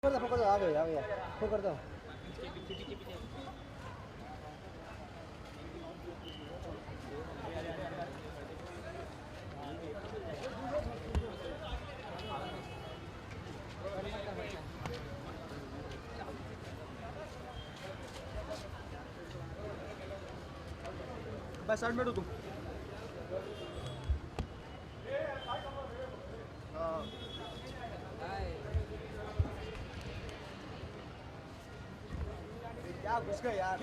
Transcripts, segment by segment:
पकड़ दो, आ गए पकड़ दो। बस साइड में तुम। क्या घुस गए यार।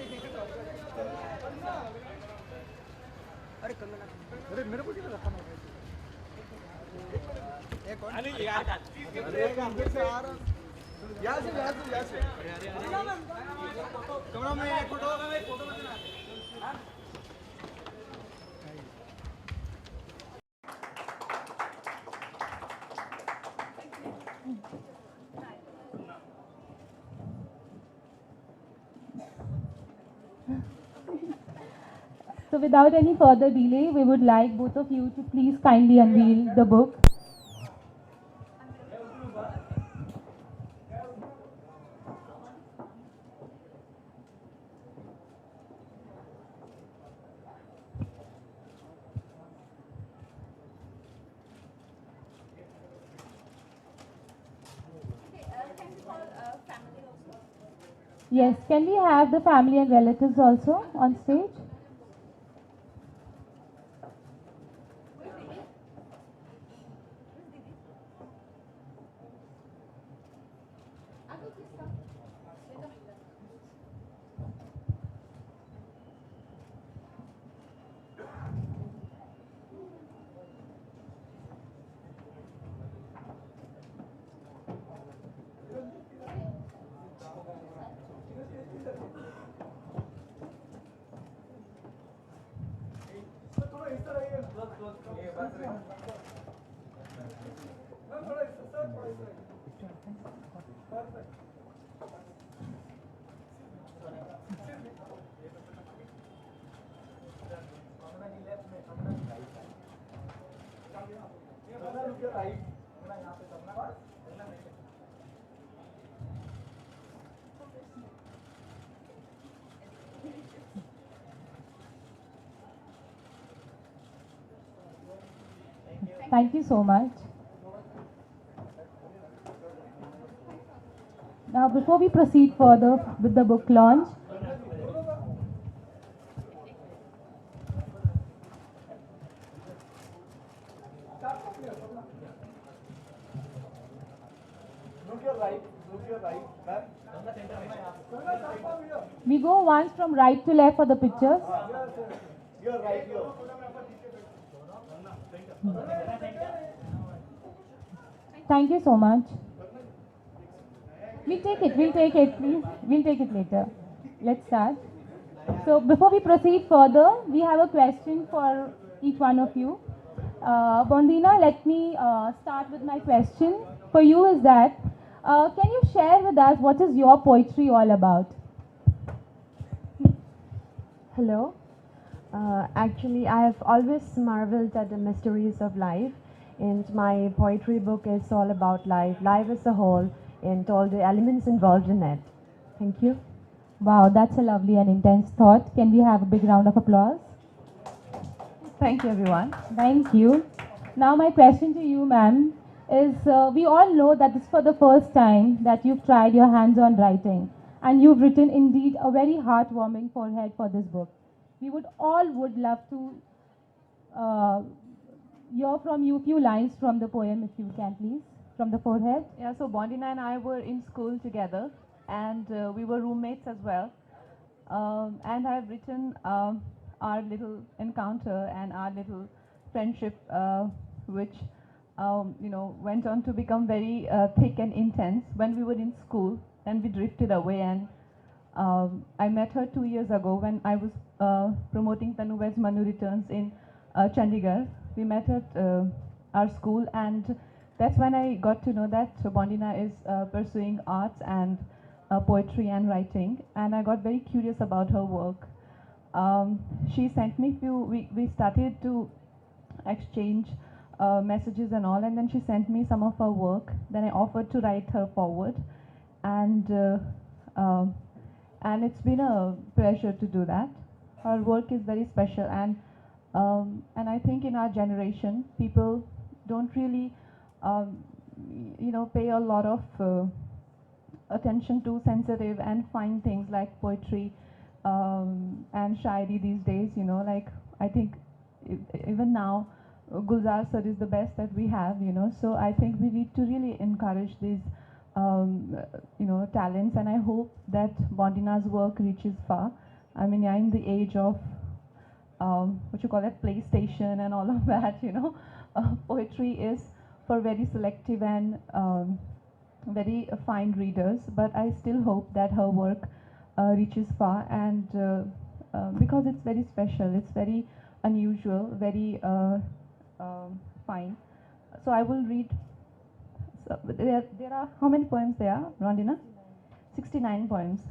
अरे कंगना, अरे मेरे को क्यों रखा एक कौन? अरे यार, अरे अंदर से आ रहा। यहाँ से कैमरा में एक फोटो होगा, एक फोटो बचना। So without any further delay, we would like both of you to please kindly unveil the book. Yes, can we have the family and relatives also on stage? Thank you so much. Now, before we proceed further with the book launch, we go once from right to left for the pictures. Thank you so much. We'll take it, please. We'll take it later. Let's start. So before we proceed further, we have a question for each one of you. Bondina, let me start with my question for you is that, can you share with us what is your poetry all about? Hello. Actually, I have always marveled at the mysteries of life, and my poetry book is all about life as a whole, and all the elements involved in it. Thank you. Wow, that's a lovely and intense thought. Can we have a big round of applause? Thank you, everyone. Thank you. Now, my question to you, ma'am, is we all know that this is for the first time that you've tried your hands on writing, and you've written indeed a very heartwarming forehead for this book. We would love to uh, hear from you a few lines from the poem, if you can, please, from the forehead. Yeah, so Bondina and I were in school together, and we were roommates as well. And I've written our little encounter and our little friendship, which went on to become very thick and intense when we were in school. Then we drifted away, and I met her 2 years ago when I was promoting Tanu Weds Manu Returns in Chandigarh. We met at our school, and that's when I got to know that Bondina is pursuing arts and poetry and writing, and I got very curious about her work. She sent me we started to exchange messages and all, and then she sent me some of her work. Then I offered to write her forward, and um, and it's been a pleasure to do that. Her work is very special, and I think in our generation, people don't really, pay a lot of attention to sensitive and fine things like poetry and shairi these days. Like I think even now, Gulzar sir is the best that we have. So I think we need to really encourage these talents, and I hope that Bondina's work reaches far. I mean, yeah, in the age of what you call it, PlayStation and all of that, poetry is for very selective and very fine readers. But I still hope that her work reaches far, and because it's very special, it's very unusual, very fine. So I will read. So there are how many poems there are, Rondina? 69 poems,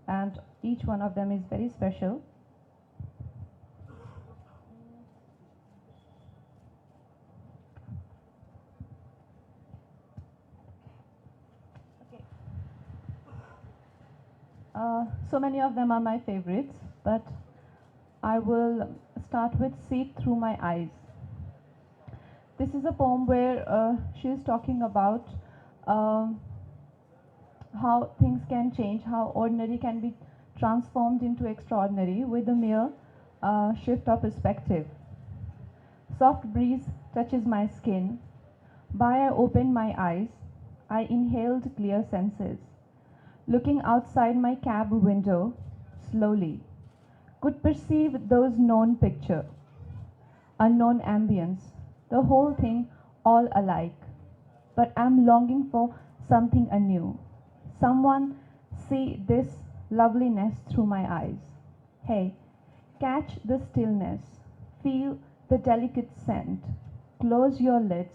and each one of them is very special. Okay. So many of them are my favorites, but I will start with See It Through My Eyes. This is a poem where she is talking about um, how things can change, how ordinary can be transformed into extraordinary with a mere shift of perspective. Soft breeze touches my skin. By I opened my eyes, I inhaled clear senses. Looking outside my cab window, slowly, could perceive those known picture, unknown ambience, the whole thing all alike. But I'm longing for something anew. Someone see this loveliness through my eyes. Hey, catch the stillness, feel the delicate scent. Close your lids,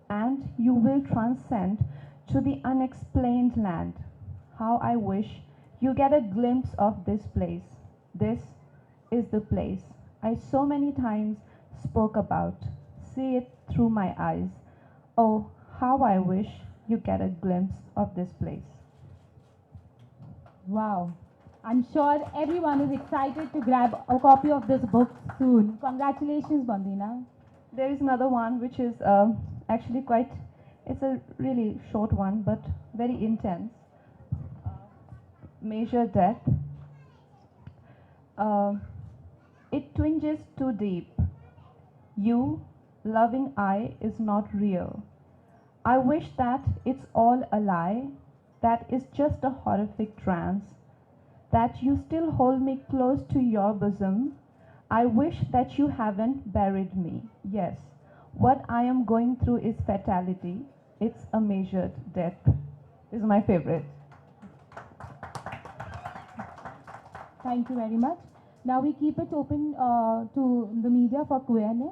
and you will transcend to the unexplained land. How I wish you get a glimpse of this place. This is the place I so many times spoke about. See it through my eyes. Oh, how I wish you get a glimpse of this place. Wow. I'm sure everyone is excited to grab a copy of this book soon. Congratulations, Bondina. There is another one which is actually quite, it's a really short one but very intense. Measure Death. Uh, it twinges too deep. You, loving eye, is not real. I wish that it's all a lie, that is just a horrific trance, that you still hold me close to your bosom. I wish that you haven't buried me. Yes, what I am going through is fatality. It's a measured death. This is my favorite. Thank you very much. Now we keep it open to the media for Q&A.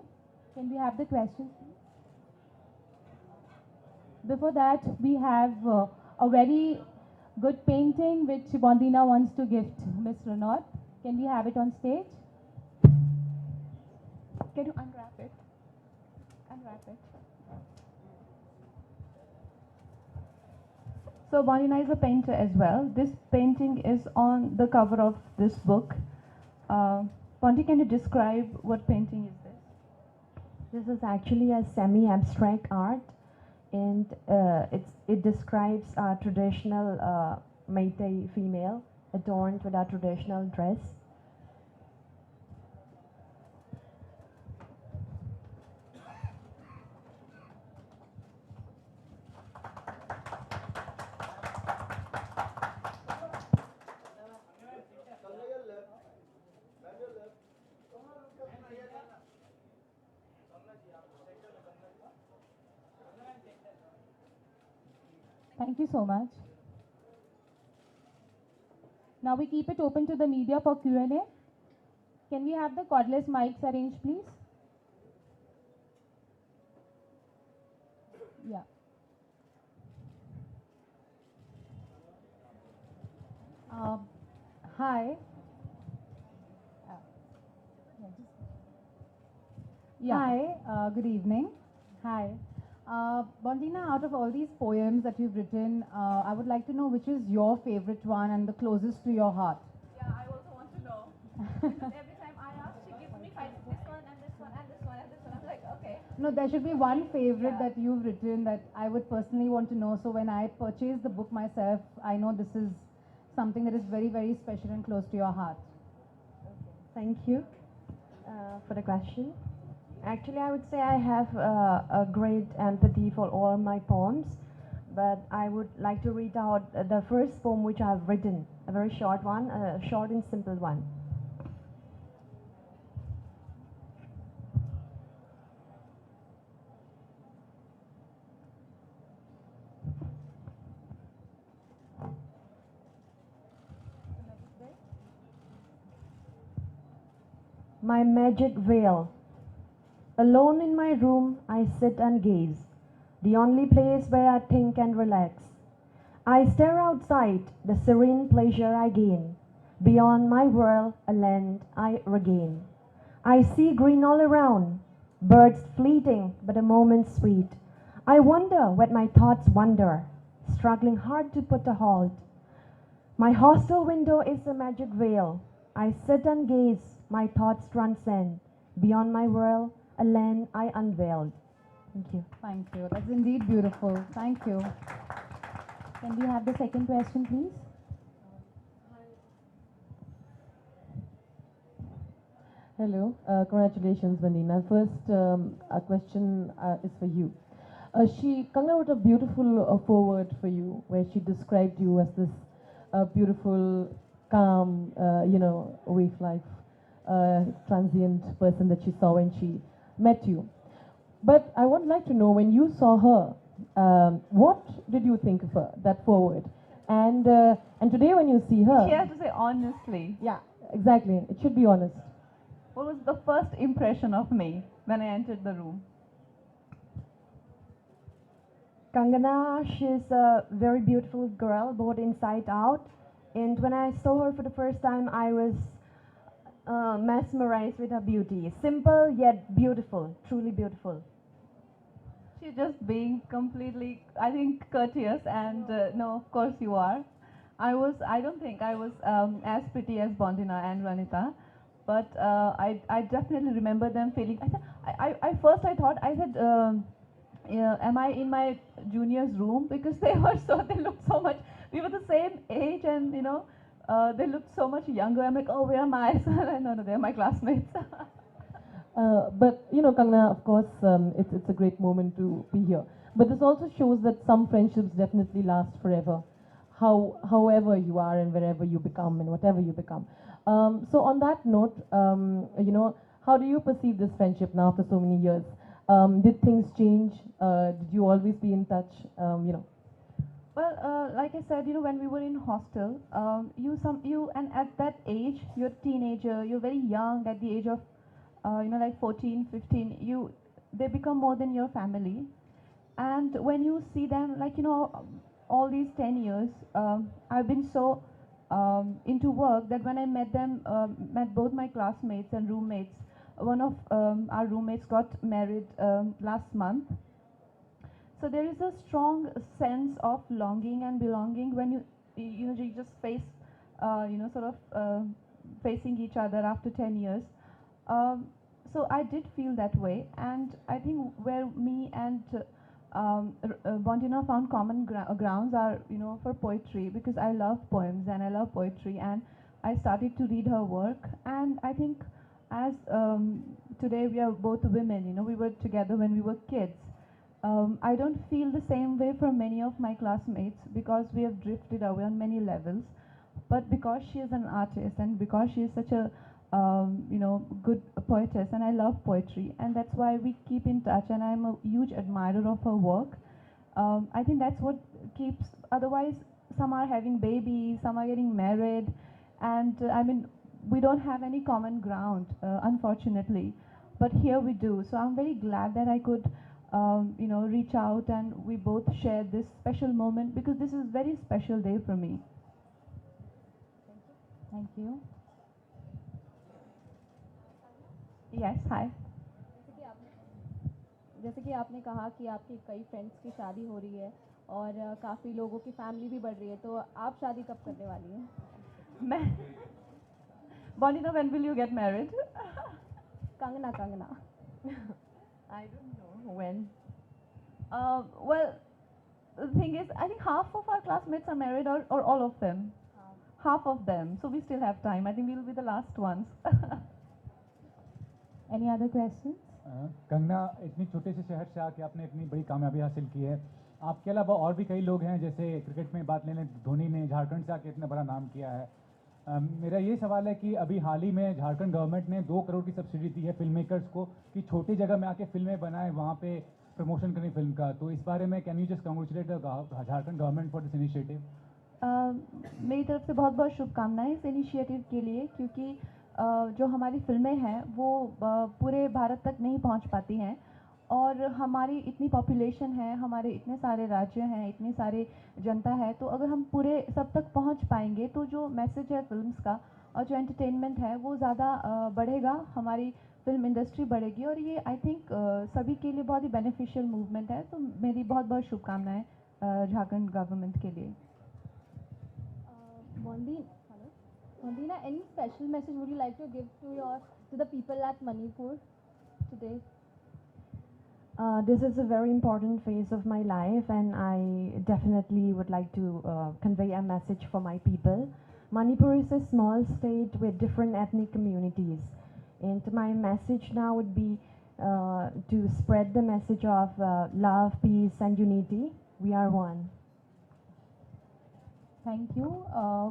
Can we have the questions, please? Before that, we have a very good painting which Bondina wants to gift Miss Ranaut. Can we have it on stage? Can you unwrap it? Unwrap it. So Bondina is a painter as well. This painting is on the cover of this book. Bondi, can you describe what painting is this? This is actually a semi-abstract art, and it describes a traditional Meitei female adorned with a traditional dress. Thank you so much. Now we keep it open to the media for Q&A. Can we have the cordless mics arranged, please? Yeah. Hi. Yeah. Hi. Good evening. Hi. Bondina, out of all these poems that you've written, I would like to know which is your favorite one and the closest to your heart. Yeah, I also want to know. Because every time I ask, she gives me five, this one and this one and this one and this one. I'm like, okay. No, there should be one favorite Yeah. that you've written that I would personally want to know. So when I purchase the book myself, I know this is something that is very, very special and close to your heart. Thank you for the question. Actually, I would say I have a great empathy for all my poems, but I would like to read out the first poem which I've written, a very short one, a short and simple one. My magic veil. Alone in my room, I sit and gaze, the only place where I think and relax. I stare outside, the serene pleasure I gain. Beyond my world, a land I regain. I see green all around, birds fleeting, but a moment sweet. I wonder what my thoughts wonder, struggling hard to put a halt. My hostel window is a magic veil. I sit and gaze, my thoughts transcend. Beyond my world, a land I unveiled. Thank you. Thank you. That's indeed beautiful. Thank you. Can we have the second question, please? Hello, congratulations, Bondina. First, a question is for you. Kangana wrote a beautiful foreword for you, where she described you as this beautiful, calm, waif life, transient person that she saw when she met you. But I would like to know, when you saw her, what did you think of her, that foreword? And today, when you see her, She has to say honestly. yeah, exactly. It should be honest. What was the first impression of me when I entered the room? Kangana, she's a very beautiful girl, both inside out. And when I saw her for the first time, I was mesmerized with her beauty. Simple yet beautiful, truly beautiful. She's just being completely, I think, courteous, and no, of course you are. I don't think I was as pretty as Bondina and Ranita, but I definitely remember them feeling. First I thought, I said, yeah, am I in my junior's room? Because they looked so much, we were the same age, and they looked so much younger. I'm like, oh, where am I? So, no, they're my classmates. But Kangana, of course, it's a great moment to be here. But this also shows that some friendships definitely last forever, however you are and wherever you become and whatever you become. So on that note, how do you perceive this friendship now after so many years? Did things change? Did you always be in touch? Well, like I said, when we were in hostel, and at that age, you're a teenager, you're very young at the age of, like 14, 15, they become more than your family. And when you see them, like, all these 10 years, I've been so into work that when I met them, met both my classmates and roommates, one of our roommates got married last month. So there is a strong sense of longing and belonging when you just face, sort of facing each other after 10 years. So I did feel that way, and I think where me and Bondina found common grounds are, for poetry, because I love poems and I love poetry, and I started to read her work, and I think as today we are both women, we were together when we were kids. I don't feel the same way from many of my classmates because we have drifted away on many levels. But because she is an artist and because she is such a good poetess, and I love poetry, and that's why we keep in touch. And I'm a huge admirer of her work. I think that's what keeps. Otherwise, some are having babies, some are getting married, and we don't have any common ground, unfortunately. But here we do. So I'm very glad that I could reach out, and we both share this special moment, because this is a very special day for me. Thank you. Yes, hi. जैसे कि आपने कहा कि आपकी कई friends की शादी हो रही है और काफ़ी लोगों की फैमिली भी बढ़ रही है, तो आप शादी कब करने वाली हैं? मैं Bondina, when will you get married? Kangana Kangana I don't know when. Well, the thing is, I think half of our classmates are married, or all of them. Half of them. So we still have time. I think we'll be the last ones. Any other questions? Kangana, इतनी छोटे से शहर से आके आपने इतनी बड़ी कामयाबी हासिल की है। आपके अलावा और भी कई लोग हैं, जैसे क्रिकेट में बात ले लें, धोनी ने झारखंड से आके इतना बड़ा नाम किया है। मेरा ये सवाल है कि अभी हाल ही में झारखंड गवर्नमेंट ने 2 करोड़ की सब्सिडी दी है फिल्म मेकर्स को कि छोटी जगह में आके फिल्में बनाएं, वहाँ पे प्रमोशन करें फिल्म का। तो इस बारे में can you just congratulate Jharkhand government for this initiative? मेरी तरफ से बहुत बहुत शुभकामनाएं इस इनिशिएटिव के लिए, क्योंकि जो हमारी फिल्में हैं वो पूरे भारत तक नहीं पहुंच पाती हैं, और हमारी इतनी पॉपुलेशन है, हमारे इतने सारे राज्य हैं, इतनी सारी जनता है, तो अगर हम पूरे सब तक पहुंच पाएंगे तो जो मैसेज है फिल्म्स का और जो एंटरटेनमेंट है वो ज़्यादा बढ़ेगा, हमारी फिल्म इंडस्ट्री बढ़ेगी, और ये आई थिंक सभी के लिए बहुत ही बेनिफिशियल मूवमेंट है। तो मेरी बहुत बहुत शुभकामनाएं झारखंड गवर्नमेंट के लिए। Bondina, any special message would you like to give to the people at Manipur today? This is a very important phase of my life, and I definitely would like to convey a message for my people. Manipur is a small state with different ethnic communities, and my message now would be to spread the message of love, peace, and unity. We are one. Thank you.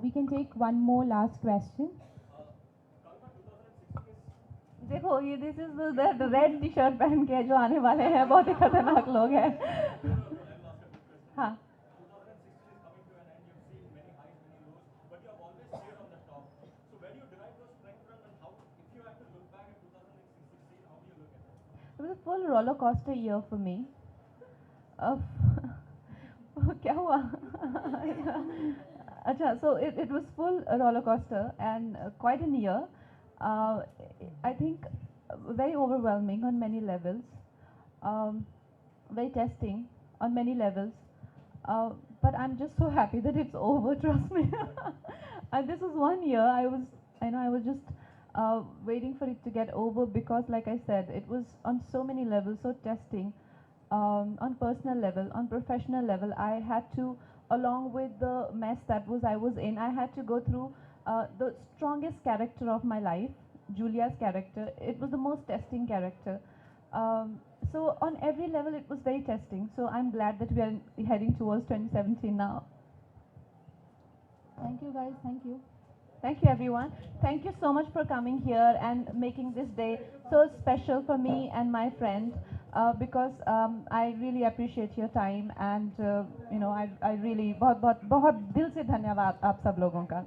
We can take one more last question. देखो ये this is red T shirt पहन के जो आने वाले हैं बहुत ही खतरनाक लोग हैं। हाँ, it was a full roller coaster year for me. क्या हुआ? अच्छा, so it was full roller coaster and quite an year. I think very overwhelming on many levels, very testing on many levels. But I'm just so happy that it's over. Trust me. And this was one year. I was just waiting for it to get over because, like I said, it was on so many levels, so testing. On personal level, on professional level, I had to, along with the mess that I was in, I had to go through the strongest character of my life, Julia's character. It was the most testing character. So on every level, it was very testing. So I'm glad that we are heading towards 2017 now. Thank you guys, thank you. Thank you everyone. Thank you so much for coming here and making this day so special for me and my friend. Because I really appreciate your time, and I really बहुत दिल से धन्यवाद आप सब लोगों का।